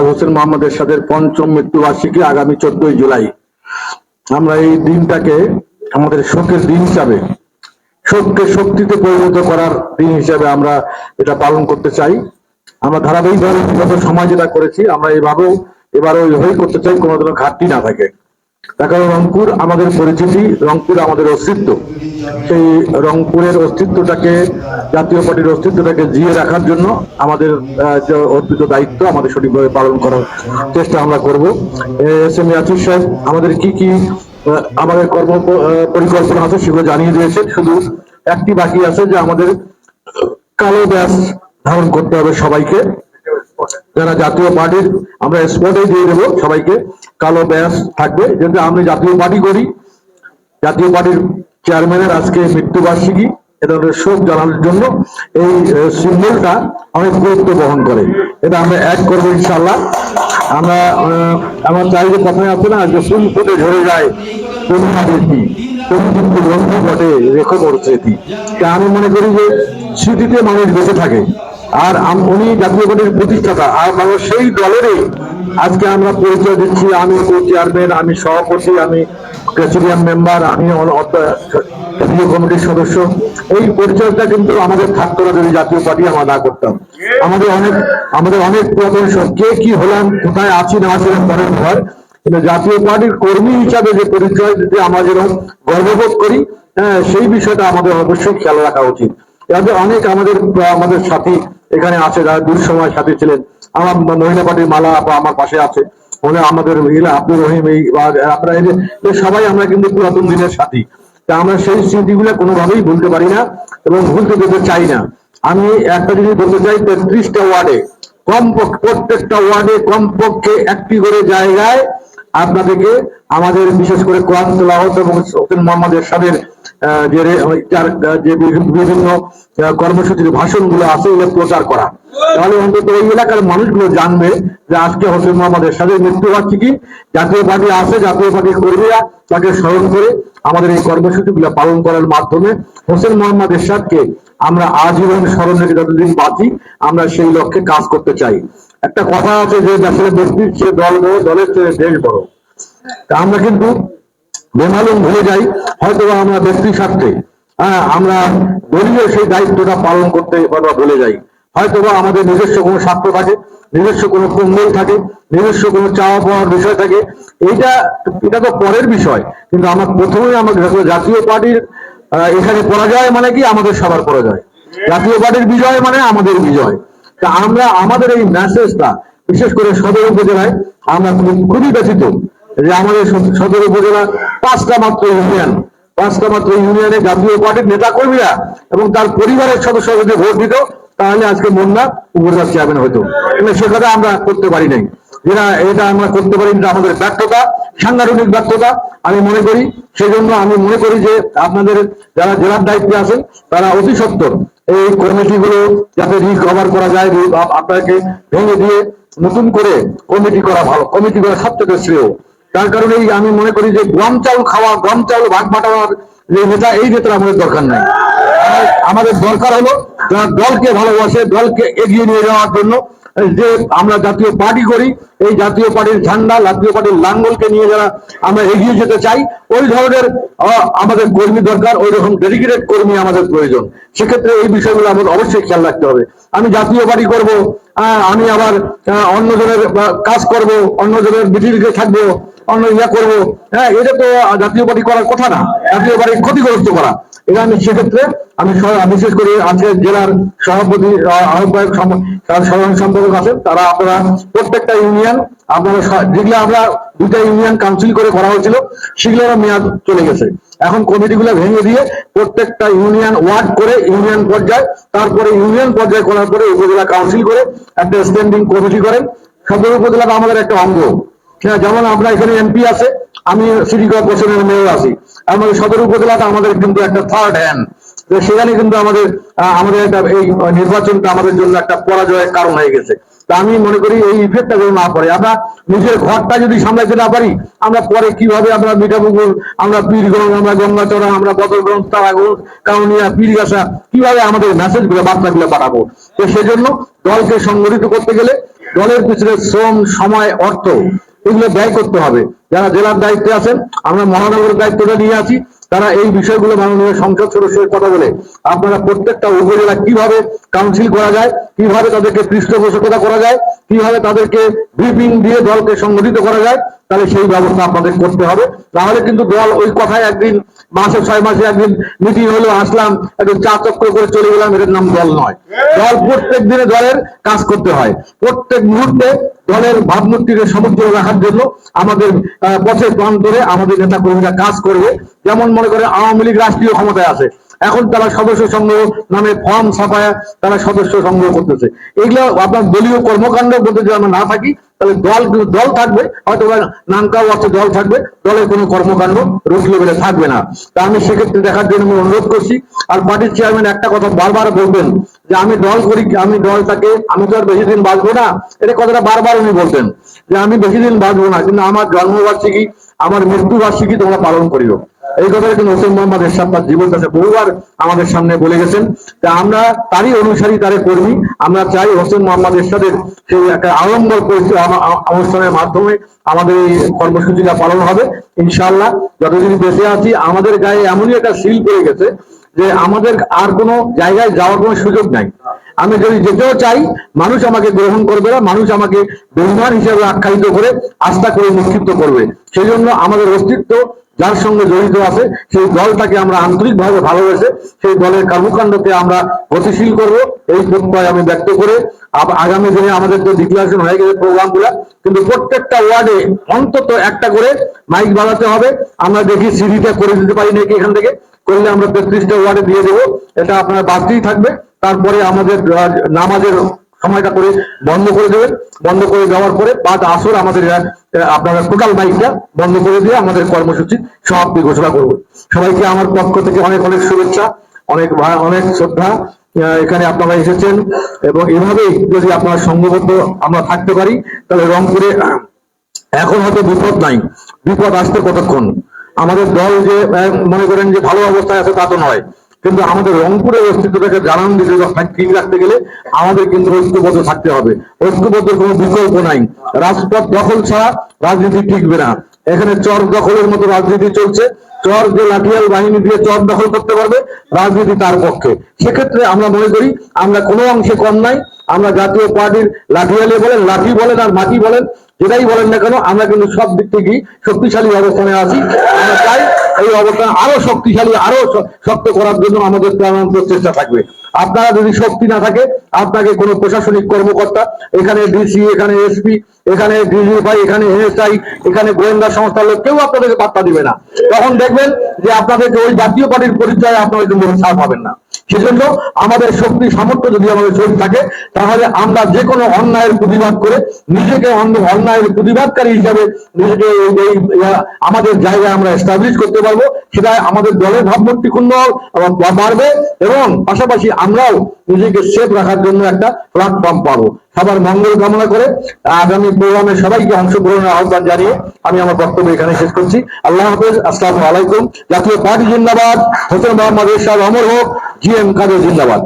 হোসেন মোহাম্মদ এরশাদের পঞ্চম মৃত্যুবার্ষিকী আগামী 14ই জুলাই। আমরা এই দিনটাকে আমাদের শোকের দিন হিসাবে, শোককে শক্তিতে পরিণত করার দিন হিসাবে আমরা এটা পালন করতে চাই। আমরা ধারাবাহিকভাবে বিগত সময় যেটা করেছি আমরা এভাবেও এবারও ওইভাবেই করতে চাই, কোনো ধরনের ঘাটতি না থাকে। তার কারণ রংপুর আমাদের পরিচিতি, রংপুর আমাদের অস্তিত্ব। সেই রংপুরের অস্তিত্বটাকে, জাতীয় পার্টির অস্তিত্বটাকে জিয়ে রাখার জন্য আমাদের যে অর্পিত দায়িত্ব আমাদের সঠিকভাবে পালন করার চেষ্টা আমরা করব। এস এম ইয়াসির সাহেব আমাদের কি কি আমাদের কর্ম পরিকল্পনা আছে সেগুলো জানিয়ে দিয়েছেন। শুধু একটি বাকি আছে যে আমাদের কালো ব্যাস ধারণ করতে হবে সবাইকে, যারা জাতীয় পার্টির, আমরা স্পটে দিয়ে দেবো সবাইকে কালো ব্যাস থাকবে। যেহেতু আমরা জাতীয় পার্টি করি, জাতীয় পার্টির চেয়ারম্যানের আজকে মৃত্যুবার্ষিকী, এটা শোক জানানোর জন্য এই সিম্বলটা অনেক গুরুত্ব বহন করে। এটা আমরা অ্যাড করবো ইনশাল্লাহ। আমরা আমার চাই যে কথায় আছে না, যে ফুল ফুটে ঝরে যায় করুণা দেখি, তুমি কিন্তু বন্ধু ঘটে রেখো মোর স্মৃতি। তা আমি মনে করি যে স্মৃতিতে মানুষ বেঁচে থাকে। আর উনি জাতীয় পার্টির প্রতিষ্ঠাতা, আর মানুষ সেই দলেরই আজকে আমরা পরিচয় দিচ্ছি। আমি কো চেয়ারম্যান, আমি সভাপতি, আমি প্রেসিডিয়াম মেম্বার, আমি কমিটির সদস্য। এই পরিচয়টা কিন্তু আমাদের থাকতো না যদি জাতীয় পার্টি আমরা না করতাম। আমাদের অনেক পুরাতন কে কি হলাম, কোথায় আছি না আছি পরের ঘর, কিন্তু জাতীয় পার্টির কর্মী হিসাবে যে পরিচয় দিতে আমরা যেরকম গর্ববোধ করি, সেই বিষয়টা আমাদের অবশ্যই খেয়াল রাখা উচিত। অনেক আমাদের সাথী এখানে আছে যারা দুঃসময় সাথী ছিলেন। আমার মহিলা পার্টির মালা আমার পাশে আছে, আমাদের মহিলা আব্দুর রহিম, আপনারা সবাই আমরা কিন্তু পুরাতন দিনের সাথী। তা আমরা সেই স্মৃতিগুলো কোনোভাবেই ভুলতে পারি না এবং ভুলতে যেতে চাই না। আমি একটা জিনিস বলতে চাই, 33টা ওয়ার্ডে কমপক্ষে, প্রত্যেকটা ওয়ার্ডে কমপক্ষে একটি করে জায়গায় আপনাদেরকে আমাদের বিশেষ করে কোরআন তেলাওয়াত এবং হোসেন মোহাম্মদ এরশাদের যে বিভিন্ন কর্মসূচির ভাষণগুলো আছে এগুলো প্রচার করা। তাহলে অন্তত ওই এলাকার মানুষগুলো জানবে যে আজকে হোসেন মোহাম্মদ এরশাদের মৃত্যুবার্ষিকী, জাতীয় পার্টি আছে, জাতীয় পার্টির কর্মীরা তাকে স্মরণ করে আমাদের এই কর্মসূচিগুলো পালন করার মাধ্যমে হোসেন মোহাম্মদ এরশাদকে আমরা আজীবন স্মরণ রেখে যতদিন বাঁচি আমরা সেই লক্ষ্যে কাজ করতে চাই। একটা কথা আছে যে আসলে ব্যক্তির চেয়ে দল বড়, দলের চেয়ে দেশ বড়। তা আমরা কিন্তু বেমালুম ভুলে যাই, হয়তো আমরা ব্যক্তির স্বার্থে আমরা দলীয় সেই দায়িত্বটা পালন করতে ভুলে যাই। হয়তোবা আমাদের নিজস্ব কোনো স্বার্থ থাকে, নিজস্ব কোনো কম্বল থাকে, নিজস্ব কোনো চাওয়া পাওয়ার বিষয় থাকে। এটা তো পরের বিষয়, কিন্তু আমরা প্রথমেই আমাদের জাতীয় পার্টির এখানে পরাজয় মানে কি আমাদের সবার পরাজয়, জাতীয় পার্টির বিজয় মানে আমাদের বিজয়। তা আমরা আমাদের এই মেসেজটা বিশেষ করে সদর উপজেলায় আমরা খুবই ব্যথিত যে আমাদের সদর উপজেলা পাঁচটা মাত্র ইউনিয়নে জাতীয় পার্টির নেতা কর্মীরা এবং তার পরিবারের সদস্য যদি ভোট দিত তাহলে আজকে মোন্না উপজেলা চেয়ারম্যান হতো। কিন্তু সে কথা আমরা করতে পারি নাই। এটা আমরা করতে পারি, আমাদের ব্যর্থতা, সাংগঠনিক ব্যর্থতা আমি মনে করি। সেই জন্য আমি মনে করি যে আপনাদের যারা জেলার দায়িত্বে আছেন তারা অতি সত্বর এই কমিটিগুলো যাতে রিকভার করা যায়, আপনাকে ভেঙে দিয়ে নতুন করে কমিটি করা ভালো, কমিটি করা সবচেয়ে শ্রেয়। তার কারণেই আমি মনে করি যে গম চাউল খাওয়া, গম চাউল ভাগ বাটাবার যে নেতা, এই নেতার আমাদের দরকার নাই। আমাদের দরকার হলো যারা দলকে ভালোবাসে, দলকে এগিয়ে নিয়ে যাওয়ার জন্য যে আমরা জাতীয় পার্টি করি, এই জাতীয় পার্টির ঝান্ডা, জাতীয় পার্টির লাঙ্গলকে নিয়ে যারা আমরা এগিয়ে যেতে চাই, ওই ধরনের আমাদের কর্মী দরকার, ওই রকম ডেডিকেটেড কর্মী আমাদের প্রয়োজন। সেক্ষেত্রে এই বিষয়গুলো আমাদের অবশ্যই খেয়াল রাখতে হবে। আমি জাতীয় পার্টি করব, আমি আবার অন্যজনের কাজ করব, অন্যজনের মিটিংয়ে থাকবো, অন্য করবো, এটা তো জাতীয় পার্টি করার কথা না, জাতীয় পার্টির ক্ষতিগ্রস্ত করা। এটা আমি সেক্ষেত্রে আমি বিশেষ করে আজকে জেলার সভাপতি, আহ্বায়ক, সাধারণ সম্পাদক আছেন, তারা আপনারা প্রত্যেকটা ইউনিয়ন আপনারা, যেগুলো আমরা 2টা ইউনিয়ন কাউন্সিল করে করা হয়েছিল সেগুলোর মেয়াদ চলে গেছে। এখন কমিটিগুলো ভেঙে দিয়ে প্রত্যেকটা ইউনিয়ন ওয়ার্ড করে ইউনিয়ন পর্যায়ে, তারপরে ইউনিয়ন পর্যায়ে করার পরে উপজেলা কাউন্সিল করে একটা স্ট্যান্ডিং কমিটি করেন। সদর উপজেলাটা আমাদের একটা অঙ্গ। যেমন আমরা এখানে এমপি আছে, আমি সিটি কর্পোরেশনের মেয়র আছি, আমাদের সদর উপজেলাটা আমাদের কিন্তু একটা থার্ড হ্যান্ড। সেখানে কিন্তু আমাদের একটা এই নির্বাচনটা আমাদের জন্য একটা পরাজয়ের কারণ হয়ে গেছে। তা আমি মনে করি এই ইফেক্টটা যেন না পড়ে। আমরা নিজের ঘরটা যদি সামলাইতে না পারি, আমরা পরে কিভাবে আমরা মিঠাপুকুর, আমরা পীরগঞ্জ, আমরা গঙ্গাচড়া, আমরা বদরগঞ্জ, তারাগঞ্জ, কাউনিয়া, পীরগাছা, কিভাবে আমাদের মেসেজগুলো, বার্তাগুলো পাঠাবো? তো সেজন্য দলকে সংগঠিত করতে গেলে দলের পিছনে শ্রম, সময়, অর্থ এগুলো ব্যয় করতে হবে। যারা জেলার দায়িত্বে আছেন, আমরা মহানগরের দায়িত্বটা নিয়ে আছি, তারা এই বিষয়গুলো মাননীয় সংসদ সদস্যের কথা বলে আপনারা প্রত্যেকটা উপজেলা কিভাবে কাউন্সিল করা যায়, কিভাবে তাদেরকে পৃষ্ঠপোষকতা করা যায়, কিভাবে তাদেরকে ব্রিফিং দিয়ে দলকে সংগঠিত করা যায়, তাহলে সেই ব্যবস্থা আপনাদের করতে হবে। তাহলে কিন্তু দল ওই কথায় একদিন মাসে 6 মাসে একদিন মিটিং হলো, আসলাম একটু চা চক্র করে চলে গেলাম, এটার নাম দল নয়। দল প্রত্যেক দিনে দলের কাজ করতে হয়। প্রত্যেক মুহূর্তে দলের ভাবমূর্তিকে সমুদ্র রাখার জন্য আমাদের পথে প্রান্তরে আমাদের নেতা কর্মীরা কাজ করবে। যেমন মনে করে আওয়ামী লীগ রাষ্ট্রীয় ক্ষমতায় আছে, এখন তারা সদস্য সংগ্রহ নামে ফর্ম ছাপায় তারা সদস্য সংগ্রহ করতেছে। এগুলো আপনার দলীয় কর্মকাণ্ড বলতে যদি আমরা না থাকি, তাহলে দল থাকবে, হয়তো নামকাও আছে, দল থাকবে, দলের কোনো কর্মকাণ্ড রোড লেভেলে থাকবে না। তা আমি সেক্ষেত্রে দেখার জন্য আমি অনুরোধ করছি। আর পার্টির চেয়ারম্যান একটা কথা বারবার বলবেন যে আমি দল করি, আমি দলটাকে, আমি তো আর বেশি দিন বাঁচবো না, এটা কথাটা বারবার উনি বলতেন যে আমি বেশি দিন বাঁচবো না, কিন্তু আমার জন্মবার্ষিকী, আমার মৃত্যুবার্ষিকী তোমরা পালন করিও। এই কথাটা কিন্তু হোসেন মোহাম্মদ এরশাদ তার জীবন কাছে বহুবার আমাদের সামনে বলে গেছেন। তা আমরা তারই অনুসারী, তারই কর্মী। আমরা চাই হোসেন মোহাম্মদ এরশাদের সেই একটা আড়ম্বর অনুষ্ঠানের মাধ্যমে আমাদের এই কর্মসূচিটা পালন হবে ইনশাআল্লাহ। যতদিন বেঁচে আছি আমাদের গায়ে এমনই একটা সিল পড়ে গেছে যে আমাদের আর কোনো জায়গায় যাওয়ার কোনো সুযোগ নাই। আমি যদি যেতেও চাই, মানুষ আমাকে গ্রহণ করবে না, মানুষ আমাকে বেঈমান হিসেবে আখ্যায়িত করে আস্থা করে নিক্ষিপ্ত করবে। সেই জন্য আমাদের অস্তিত্ব যার সঙ্গে জড়িত আছে সেই দলটাকে আমরা আন্তরিকভাবে ভালোবেসে সেই দলের কর্মকাণ্ডকে আমরা গতিশীল করব, এই প্রত্যয় আমি ব্যক্ত করে আগামী দিনে আমাদের তো ডিক্লারেশন হয়ে গেছে প্রোগ্রামগুলা, কিন্তু প্রত্যেকটা ওয়ার্ডে অন্তত একটা করে মাইক বাজাতে হবে। আমরা দেখি সিডিটা করে দিতে পারি নাকি, এখান থেকে করলে আমরা 33টা ওয়ার্ডে দিয়ে দেবো, এটা আপনার বাড়তেই থাকবে। তারপরে আমাদের নামাজের সময়টা করে বন্ধ করে দেবেন, বন্ধ করে দেওয়ার পরে বাদ আসর আমাদের আপনারা টোটাল মাইকটা বন্ধ করে দিয়ে আমাদের কর্মসূচি সমাপ্তি ঘোষণা করব। সবাইকে আমার পক্ষ থেকে অনেক অনেক শুভেচ্ছা, অনেক অনেক শ্রদ্ধা। এখানে আপনারা এসেছেন এবং এভাবেই যদি আপনারা সংঘবদ্ধ আমরা থাকতে পারি, তাহলে রংপুরে এখন হয়তো বিপদ নাই, বিপদ আসতে কতক্ষণ। আমাদের দল যে মনে করেন যে ভালো অবস্থায় আছে তা তো নয়, কিন্তু আমাদের রংপুরের অস্তিত্বটাকে জানান দিতে ঠিক রাখতে গেলে আমাদের কিন্তু ঐক্যবদ্ধ থাকতে হবে। ঐক্যবদ্ধ কোনো বিকল্প নাই। রাজপথ দখল ছাড়া রাজনীতি টিকবে না। এখানে চর দখলের মতো রাজনীতি চলছে। চর যে লাঠিয়াল বাহিনী দিয়ে চর দখল করতে পারবে, রাজনীতি তার পক্ষে। সেক্ষেত্রে আমরা মনে করি আমরা কোনো অংশে কম নাই। আমরা জাতীয় পার্টির লাঠিয়ালে বলেন, লাঠি বলেন আর মাটি বলেন, যেটাই বলেন না কেন, আমরা কিন্তু সব দিক থেকেই শক্তিশালী অবস্থানে আছি। আমরা চাই এই অবস্থান আরো শক্তিশালী, আরো শক্ত করার জন্য আমাদের প্রাণান্ত চেষ্টা থাকবে। আপনারা যদি শক্তি না থাকে, আপনাকে কোনো প্রশাসনিক কর্মকর্তা, এখানে ডিসি, এখানে এসপি, এখানে ডিজিএফআই, এখানে এনএসআই, এখানে গোয়েন্দা সংস্থার লোক কেউ আপনাদেরকে পাত্তা দিবে না। তখন দেখবেন যে আপনাদেরকে ওই জাতীয় পার্টির পরিচয় আপনারা কিন্তু ছাড় পাবেন না। সেজন্য আমাদের শক্তি সামর্থ্য যদি আমাদের শরীর থাকে, তাহলে আমরা যে কোনো অন্যায়ের প্রতিবাদ করে নিজেকে অন্যায়ের প্রতিবাদকারী হিসাবে নিজেকে আমাদের জায়গায় আমরা এস্টাবলিশ করতে পারবো। সেটা আমাদের দলের ভাবমূর্তি ক্ষুণ্ণ বাড়বে এবং পাশাপাশি আমরাও নিজেকে সেফ রাখার জন্য একটা প্ল্যাটফর্ম পাবো। সবার মঙ্গল কামনা করে আগামী প্রোগ্রামে সবাইকে অংশগ্রহণের আহ্বান জানিয়ে আমি আমার বক্তব্য এখানে শেষ করছি। আল্লাহ হাফেজ, আসসালামু আলাইকুম। জাতীয় পার্টি জিন্দাবাদ, হোসেন মোহাম্মদ এরশাদ অমর হোক, জিএম কাদের জিন্দাবাদ।